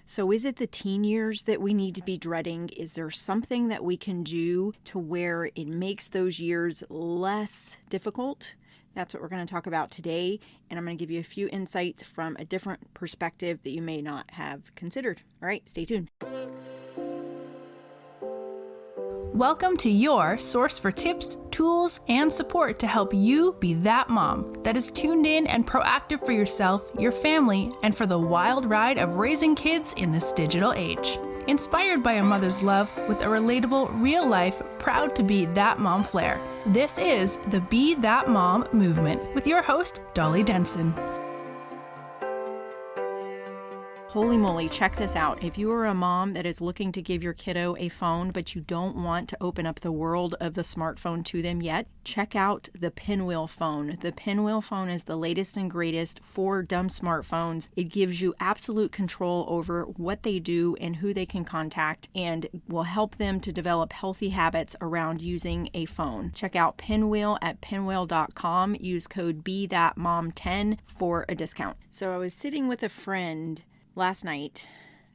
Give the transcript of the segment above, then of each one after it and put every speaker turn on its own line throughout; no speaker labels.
So is it the teen years that we need to be dreading? Is there something that we can do to where it makes those years less difficult? That's what we're going to talk about today, and I'm going to give you a few insights from a different perspective that you may not have considered. All right, stay tuned.
Welcome to your source for tips, tools, and support to help you be that mom that is tuned in and proactive for yourself, your family, and for the wild ride of raising kids in this digital age. Inspired by a mother's love with a relatable, real-life, proud to be that mom flair. This is the Be That Mom movement with your host, Dolly Denson.
Holy moly, check this out. If you are a mom that is looking to give your kiddo a phone, but you don't want to open up the world of the smartphone to them yet, check out the Pinwheel phone. The Pinwheel phone is the latest and greatest for dumb smartphones. It gives you absolute control over what they do and who they can contact, and will help them to develop healthy habits around using a phone. Check out Pinwheel at pinwheel.com. Use code BeThatMom10 for a discount. So I was sitting with a friend last night.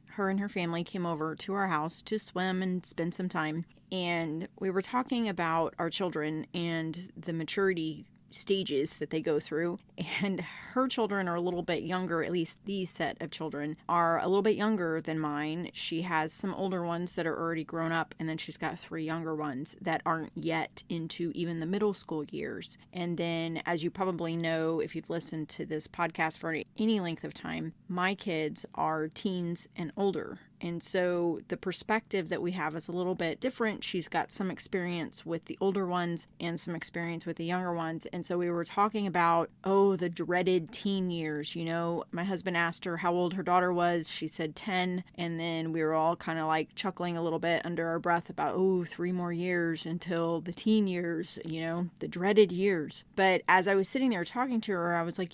Her and her family came over to our house to swim and spend some time. And we were talking about our children and the maturity stages that they go through. And her children are a little bit younger, at least these set of children are a little bit younger than mine. She has some older ones that are already grown up, and then she's got 3 younger ones that aren't yet into even the middle school years. And then, as you probably know, if you've listened to this podcast for any length of time, my kids are teens and older. And so the perspective that we have is a little bit different. She's got some experience with the older ones and some experience with the younger ones. And so we were talking about, the dreaded teen years. You know, my husband asked her how old her daughter was. She said 10. And then we were all kind of like chuckling a little bit under our breath about, 3 more years until the teen years, the dreaded years. But as I was sitting there talking to her, I was like,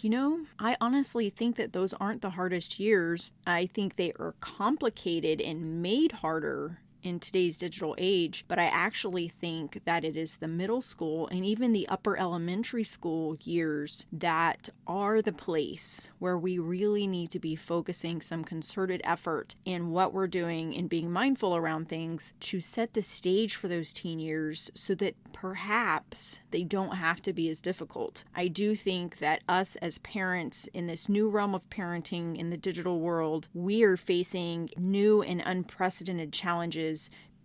I honestly think that those aren't the hardest years. I think they are complicated and made harder in today's digital age, but I actually think that it is the middle school and even the upper elementary school years that are the place where we really need to be focusing some concerted effort in what we're doing and being mindful around things to set the stage for those teen years so that perhaps they don't have to be as difficult. I do think that us as parents in this new realm of parenting in the digital world, we are facing new and unprecedented challenges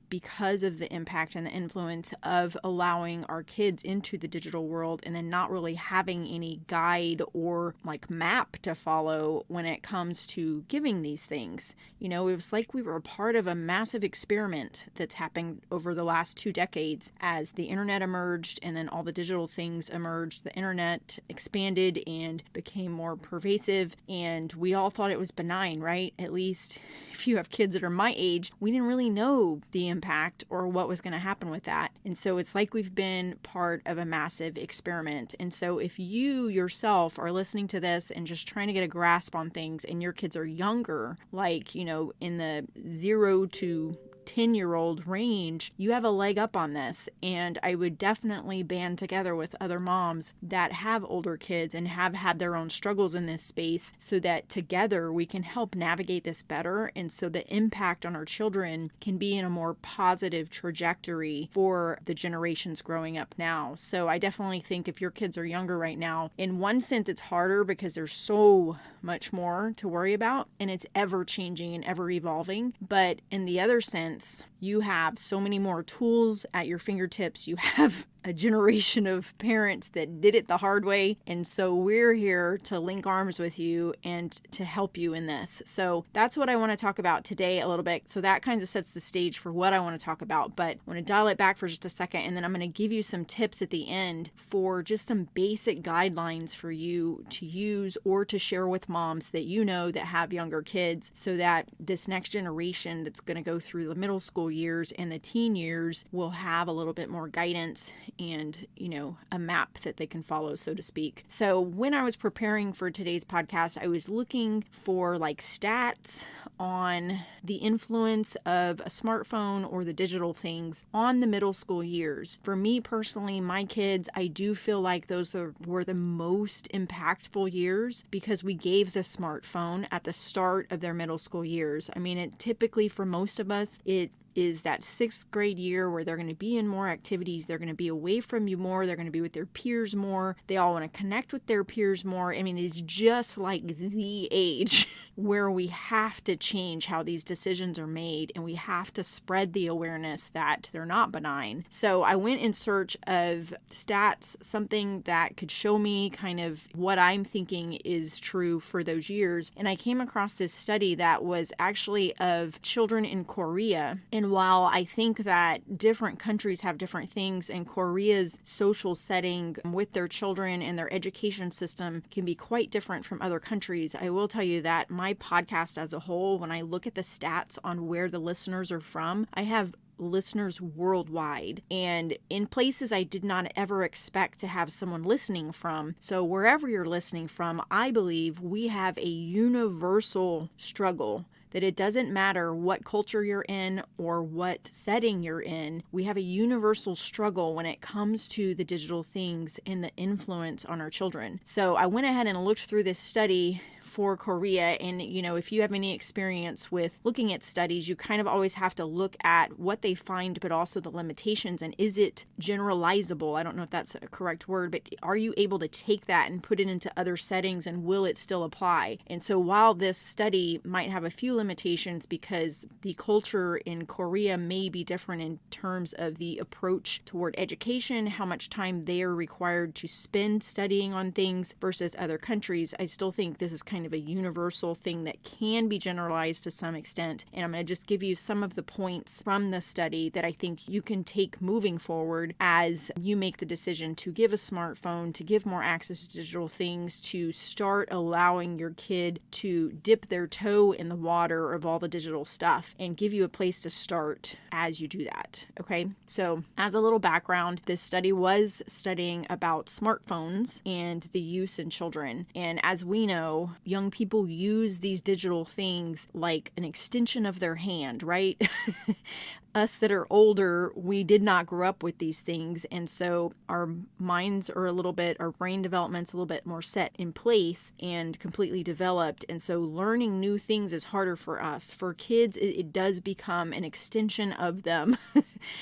because of the impact and the influence of allowing our kids into the digital world and then not really having any guide or map to follow when it comes to giving these things. It was like we were a part of a massive experiment that's happened over the last 2 decades as the internet emerged and then all the digital things emerged. The internet expanded and became more pervasive, and we all thought it was benign, right? At least if you have kids that are my age, we didn't really know the impact or what was going to happen with that. And so it's like we've been part of a massive experiment. And so if you yourself are listening to this and just trying to get a grasp on things and your kids are younger, in the 0 to 10-year-old range, you have a leg up on this. And I would definitely band together with other moms that have older kids and have had their own struggles in this space so that together we can help navigate this better. And so the impact on our children can be in a more positive trajectory for the generations growing up now. So I definitely think if your kids are younger right now, in one sense it's harder because there's so much more to worry about and it's ever changing and ever evolving. But in the other sense, you have so many more tools at your fingertips. You have a generation of parents that did it the hard way. And so we're here to link arms with you and to help you in this. So that's what I want to talk about today a little bit. So that kind of sets the stage for what I want to talk about. But I want to dial it back for just a second. And then I'm going to give you some tips at the end for just some basic guidelines for you to use or to share with moms that you know that have younger kids so that this next generation that's going to go through the middle school years and the teen years will have a little bit more guidance and, a map that they can follow, so to speak. So when I was preparing for today's podcast, I was looking for stats on the influence of a smartphone or the digital things on the middle school years. For me personally, my kids, I do feel like those were the most impactful years because we gave the smartphone at the start of their middle school years. I mean, it typically for most of us, it is that 6th grade year where they're going to be in more activities. They're going to be away from you more. They're going to be with their peers more. They all want to connect with their peers more. I mean, it's just like the age where we have to change how these decisions are made, and we have to spread the awareness that they're not benign. So I went in search of stats, something that could show me kind of what I'm thinking is true for those years. And I came across this study that was actually of children in Korea. And while I think that different countries have different things, and Korea's social setting with their children and their education system can be quite different from other countries, I will tell you that my podcast as a whole, when I look at the stats on where the listeners are from, I have listeners worldwide and in places I did not ever expect to have someone listening from. So wherever you're listening from, I believe we have a universal struggle that it doesn't matter what culture you're in or what setting you're in. We have a universal struggle when it comes to the digital things and the influence on our children. So I went ahead and looked through this study for Korea. And, if you have any experience with looking at studies, you kind of always have to look at what they find, but also the limitations. And is it generalizable? I don't know if that's a correct word, but are you able to take that and put it into other settings, and will it still apply? And so while this study might have a few limitations because the culture in Korea may be different in terms of the approach toward education, how much time they are required to spend studying on things versus other countries, I still think this is kind of a universal thing that can be generalized to some extent. And I'm going to just give you some of the points from the study that I think you can take moving forward as you make the decision to give a smartphone, to give more access to digital things, to start allowing your kid to dip their toe in the water of all the digital stuff, and give you a place to start as you do that. Okay, so as a little background, this study was studying about smartphones and the use in children. And as we know, young people use these digital things like an extension of their hand, right? Us that are older, we did not grow up with these things. And so our minds are our brain development's a little bit more set in place and completely developed. And so learning new things is harder for us. For kids, it does become an extension of them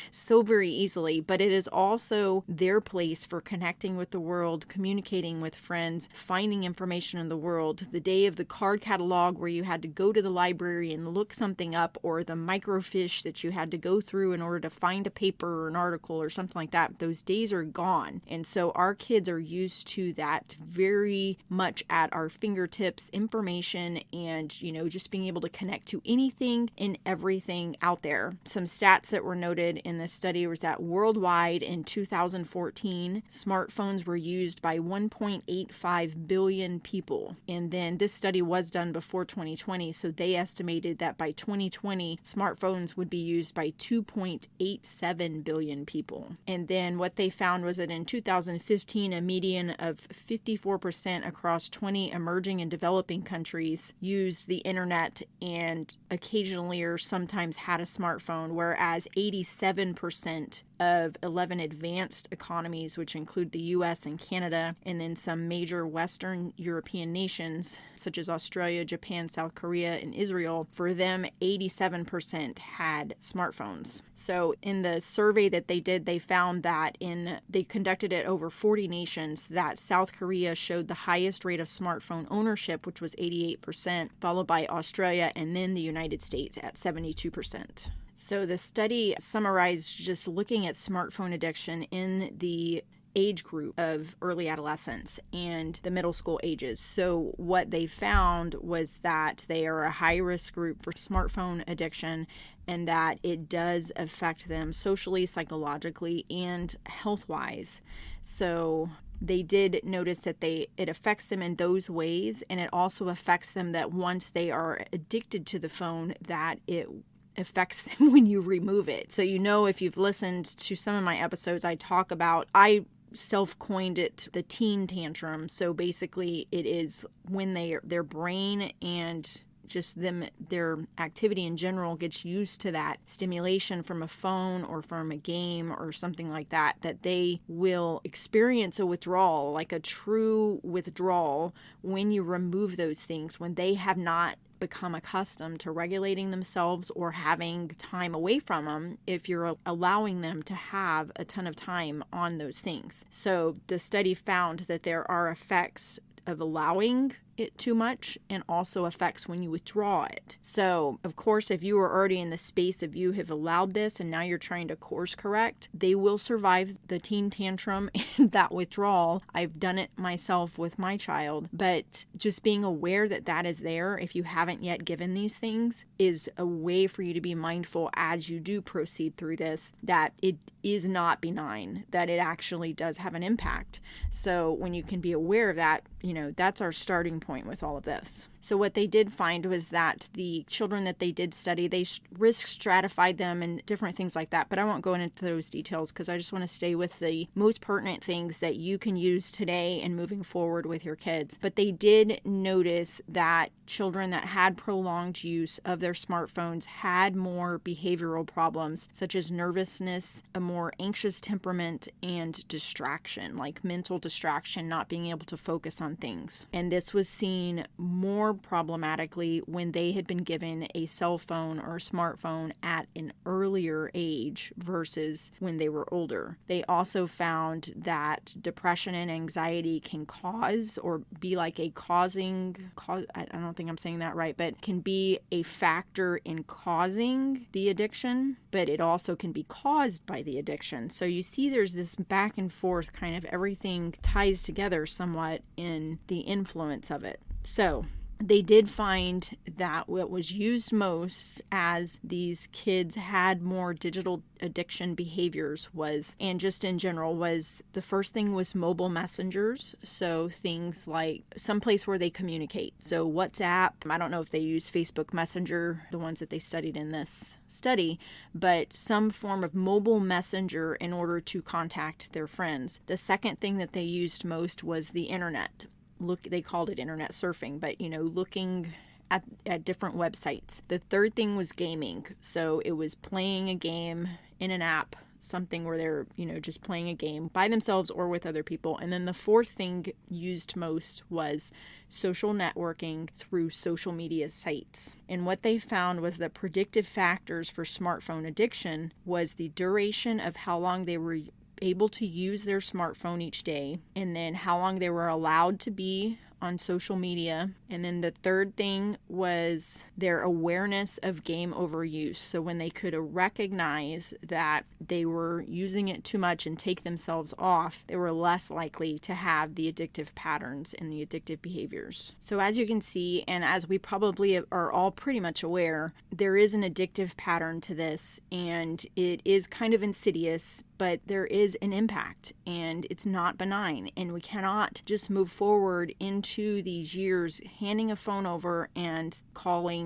so very easily, but it is also their place for connecting with the world, communicating with friends, finding information in the world. The day of the card catalog where you had to go to the library and look something up, or the microfiche that you had to go through in order to find a paper or an article or something like that, those days are gone. And so our kids are used to that very much at our fingertips, information, and, just being able to connect to anything and everything out there. Some stats that were noted in this study was that worldwide in 2014, smartphones were used by 1.85 billion people. And then this study was done before 2020, so they estimated that by 2020, smartphones would be used by 2.87 billion people. And then what they found was that in 2015, a median of 54% across 20 emerging and developing countries used the internet and occasionally or sometimes had a smartphone, whereas 87% of 11 advanced economies, which include the US and Canada, and then some major Western European nations, such as Australia, Japan, South Korea, and Israel, for them, 87% had smartphones. So in the survey that they did, they found that they conducted it over 40 nations, that South Korea showed the highest rate of smartphone ownership, which was 88%, followed by Australia, and then the United States at 72%. So the study summarized just looking at smartphone addiction in the age group of early adolescence and the middle school ages. So what they found was that they are a high-risk group for smartphone addiction, and that it does affect them socially, psychologically, and health-wise. So they did notice that it affects them in those ways, and it also affects them that once they are addicted to the phone, that it affects them when you remove it. So if you've listened to some of my episodes, I self-coined it the teen tantrum. So basically it is when their brain and just their activity in general gets used to that stimulation from a phone or from a game or something like that, that they will experience a withdrawal, like a true withdrawal, when you remove those things, when they have not become accustomed to regulating themselves or having time away from them if you're allowing them to have a ton of time on those things. So the study found that there are effects of allowing it too much and also effects when you withdraw it. So, of course, if you are already in the space of you have allowed this and now you're trying to course correct, they will survive the teen tantrum and that withdrawal. I've done it myself with my child, but just being aware that that is there if you haven't yet given these things is a way for you to be mindful as you do proceed through this, that it is not benign, that it actually does have an impact. So when you can be aware of that, that's our starting point with all of this. So what they did find was that the children that they did study, they risk stratified them and different things like that. But I won't go into those details because I just want to stay with the most pertinent things that you can use today and moving forward with your kids. But they did notice that children that had prolonged use of their smartphones had more behavioral problems, such as nervousness, a more anxious temperament, and distraction, like mental distraction, not being able to focus on things. And this was seen more problematically when they had been given a cell phone or a smartphone at an earlier age versus when they were older. They also found that depression and anxiety can cause or be like I don't think I'm saying that right, but can be a factor in causing the addiction, but it also can be caused by the addiction. So you see there's this back and forth, kind of everything ties together somewhat in the influence of it. So they did find that what was used most as these kids had more digital addiction behaviors and just in general, was the first thing was mobile messengers. So things like someplace where they communicate. So WhatsApp, I don't know if they use Facebook Messenger, the ones that they studied in this study, but some form of mobile messenger in order to contact their friends. The second thing that they used most was the internet. They called it internet surfing, but looking at different websites. The third thing was gaming. So it was playing a game in an app, something where they're, just playing a game by themselves or with other people. And then the fourth thing used most was social networking through social media sites. And what they found was that predictive factors for smartphone addiction was the duration of how long they were able to use their smartphone each day, and then how long they were allowed to be on social media. And then the third thing was their awareness of game overuse. So when they could recognize that they were using it too much and take themselves off, they were less likely to have the addictive patterns and the addictive behaviors. So as you can see, and as we probably are all pretty much aware, there is an addictive pattern to this, and it is kind of insidious, but there is an impact and it's not benign, and we cannot just move forward into these years handing a phone over and calling,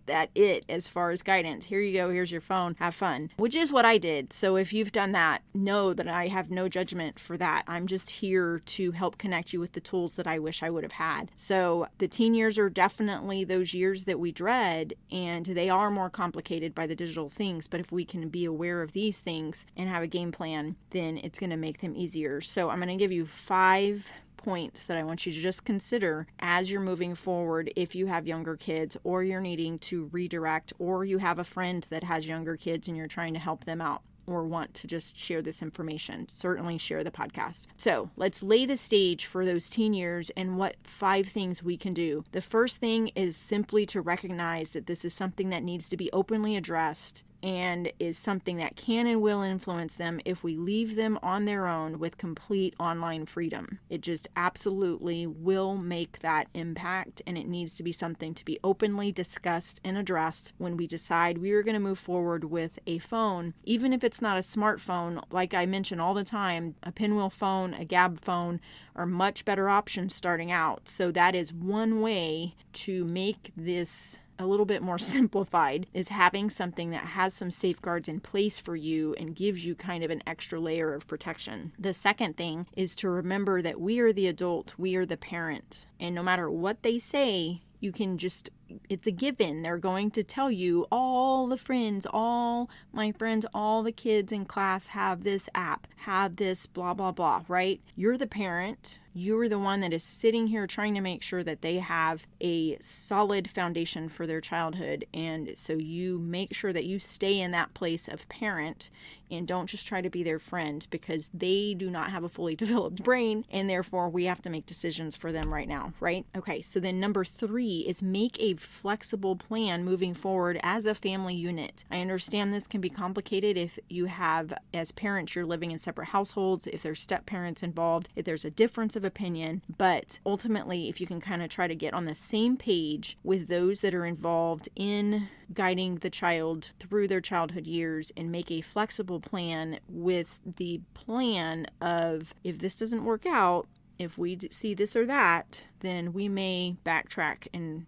that it as far as guidance. Here you go, here's your phone, have fun, which is what I did. So if you've done that, know that I have no judgment for that. I'm just here to help connect you with the tools that I wish I would have had. So the teen years are definitely those years that we dread, and they are more complicated by the digital things, but if we can be aware of these things and have a game plan, then it's going to make them easier. So I'm going to give you 5 points that I want you to just consider as you're moving forward if you have younger kids, or you're needing to redirect, or you have a friend that has younger kids and you're trying to help them out or want to just share this information. Certainly share the podcast. So let's lay the stage for those teen years and what 5 things we can do. The first thing is simply to recognize that this is something that needs to be openly addressed and is something that can and will influence them if we leave them on their own with complete online freedom. It just absolutely will make that impact, and it needs to be something to be openly discussed and addressed when we decide we are going to move forward with a phone. Even if it's not a smartphone, like I mention all the time, a pinwheel phone, a gab phone are much better options starting out. So that is one way to make this a little bit more simplified, is having something that has some safeguards in place for you and gives you kind of an extra layer of protection. The second thing is to remember that we are the adult, we are the parent, and no matter what they say, you can just, it's a given. They're going to tell you all the friends, all my friends, all the kids in class have this app, have this blah, blah, blah, right? You're the parent. You're the one that is sitting here trying to make sure that they have a solid foundation for their childhood. And so you make sure that you stay in that place of parent and don't just try to be their friend, because they do not have a fully developed brain, and therefore we have to make decisions for them right now, right? Okay, so then number 3 is make a flexible plan moving forward as a family unit. I understand this can be complicated if you have, as parents, you're living in separate households, if there's step parents involved, if there's a difference of opinion, but ultimately, if you can kind of try to get on the same page with those that are involved in guiding the child through their childhood years and make a flexible plan with the plan of, if this doesn't work out, if we see this or that, then we may backtrack and,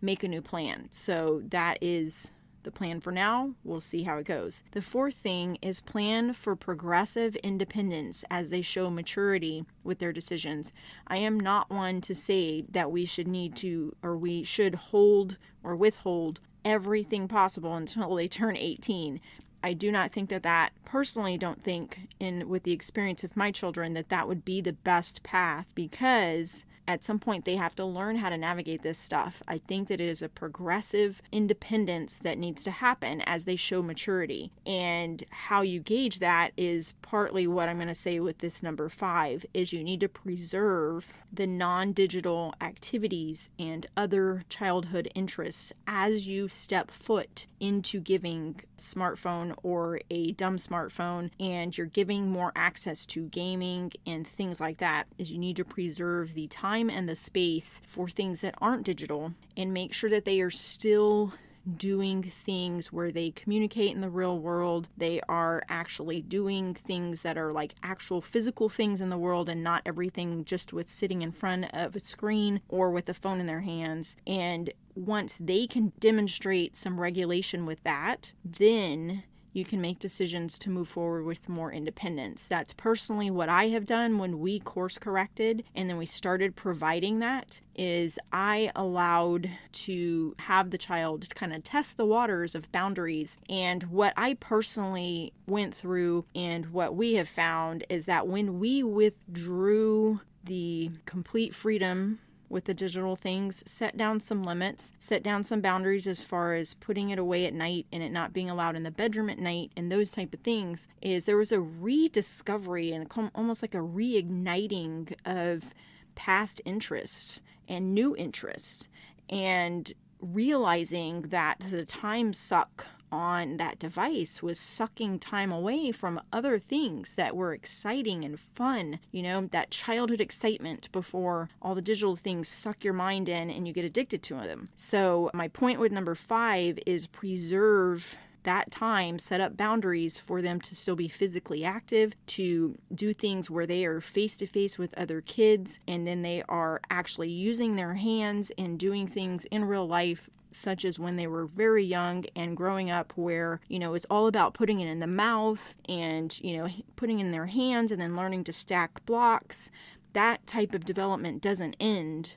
make a new plan. So that is the plan for now. We'll see how it goes. The 4th thing is plan for progressive independence as they show maturity with their decisions. I am not one to say that we should hold or withhold everything possible until they turn 18. I do not think that personally don't think with the experience of my children that would be the best path, because at some point they have to learn how to navigate this stuff. I think that it is a progressive independence that needs to happen as they show maturity. And how you gauge that is partly what I'm going to say with this number 5, is you need to preserve the non-digital activities and other childhood interests as you step foot into giving smartphone or a dumb smartphone, and you're giving more access to gaming and things like that. Is you need to preserve the time and the space for things that aren't digital, and make sure that they are still doing things where they communicate in the real world. They are actually doing things that are like actual physical things in the world, and not everything just with sitting in front of a screen or with a phone in their hands. And once they can demonstrate some regulation with that, then you can make decisions to move forward with more independence. That's personally what I have done when we course corrected and then we started providing that, is I allowed to have the child kind of test the waters of boundaries. And what I personally went through and what we have found is that when we withdrew the complete freedom with the digital things, set down some limits, set down some boundaries as far as putting it away at night and it not being allowed in the bedroom at night and those type of things, is there was a rediscovery and almost like a reigniting of past interests and new interests, and realizing that the time suck on that device was sucking time away from other things that were exciting and fun, that childhood excitement before all the digital things suck your mind in and you get addicted to them. So my point with number 5 is preserve that time, set up boundaries for them to still be physically active, to do things where they are face to face with other kids, and then they are actually using their hands and doing things in real life, such as when they were very young and growing up, where, it's all about putting it in the mouth and, putting it in their hands and then learning to stack blocks. That type of development doesn't end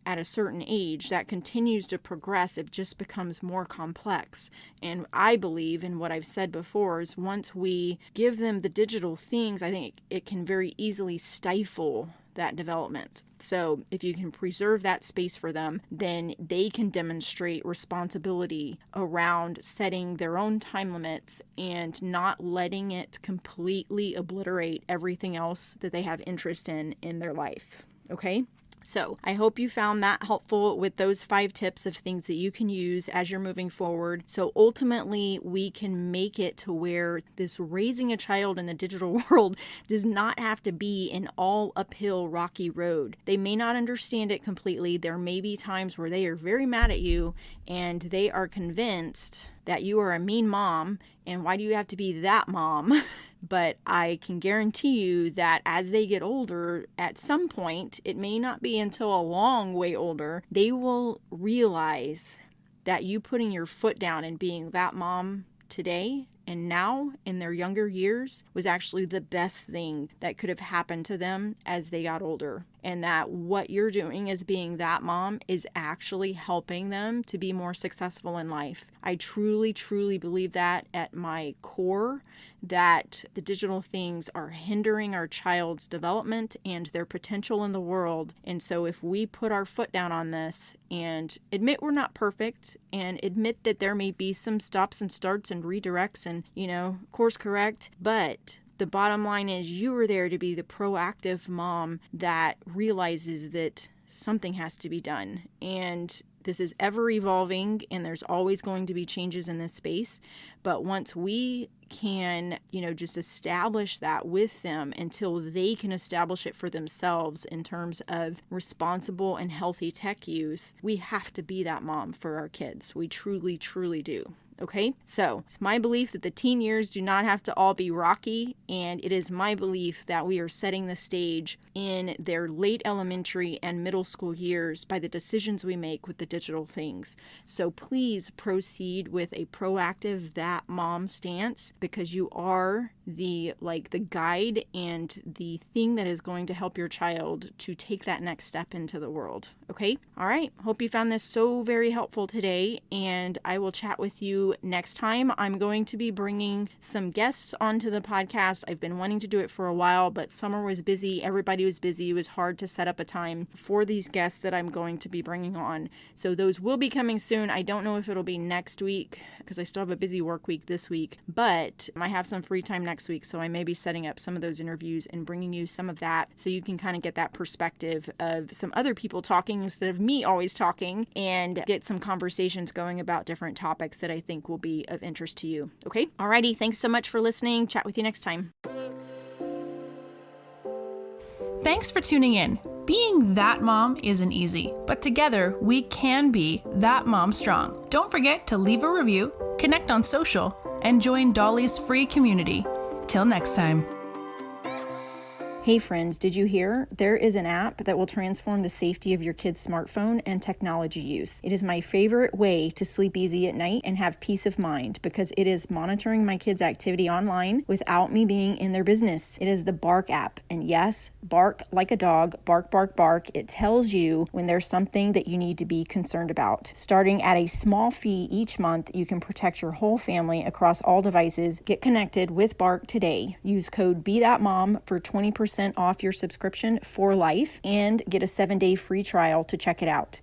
at a certain age. That continues to progress. It just becomes more complex. And I believe in what I've said before is once we give them the digital things, I think it can very easily stifle that development. So if you can preserve that space for them, then they can demonstrate responsibility around setting their own time limits and not letting it completely obliterate everything else that they have interest in their life. Okay? So I hope you found that helpful with those 5 tips of things that you can use as you're moving forward. So ultimately, we can make it to where this raising a child in the digital world does not have to be an all uphill rocky road. They may not understand it completely. There may be times where they are very mad at you and they are convinced that you are a mean mom, and why do you have to be that mom? But I can guarantee you that as they get older, at some point, it may not be until a long way older, they will realize that you putting your foot down and being that mom today and now in their younger years was actually the best thing that could have happened to them as they got older. And that what you're doing as being that mom is actually helping them to be more successful in life. I truly, truly believe that at my core, that the digital things are hindering our child's development and their potential in the world. And so if we put our foot down on this and admit we're not perfect and admit that there may be some stops and starts and redirects and, course correct, but the bottom line is you are there to be the proactive mom that realizes that something has to be done. And this is ever evolving and there's always going to be changes in this space. But once we can, just establish that with them until they can establish it for themselves in terms of responsible and healthy tech use, we have to be that mom for our kids. We truly, truly do. Okay, so it's my belief that the teen years do not have to all be rocky, and it is my belief that we are setting the stage in their late elementary and middle school years by the decisions we make with the digital things. So please proceed with a proactive that mom stance, because you are the guide and the thing that is going to help your child to take that next step into the world. Okay, all right, hope you found this so very helpful today, and I will chat with you next time. I'm going to be bringing some guests onto the podcast. I've been wanting to do it for a while, but summer was busy. Everybody was busy. It was hard to set up a time for these guests that I'm going to be bringing on. So those will be coming soon. I don't know if it'll be next week because I still have a busy work week this week, but I have some free time next week. So I may be setting up some of those interviews and bringing you some of that so you can kind of get that perspective of some other people talking instead of me always talking, and get some conversations going about different topics that I think will be of interest to you. Okay? Alrighty. Thanks so much for listening. Chat with you next time.
Thanks for tuning in. Being that mom isn't easy, but together we can be that mom strong. Don't forget to leave a review, connect on social, and join Dolly's free community. Till next time.
Hey friends, did you hear? There is an app that will transform the safety of your kid's smartphone and technology use. It is my favorite way to sleep easy at night and have peace of mind because it is monitoring my kids' activity online without me being in their business. It is the Bark app. And yes, bark like a dog, bark, bark, bark. It tells you when there's something that you need to be concerned about. Starting at a small fee each month, you can protect your whole family across all devices. Get connected with Bark today. Use code BeThatMom for 20% off your subscription for life and get a 7-day free trial to check it out.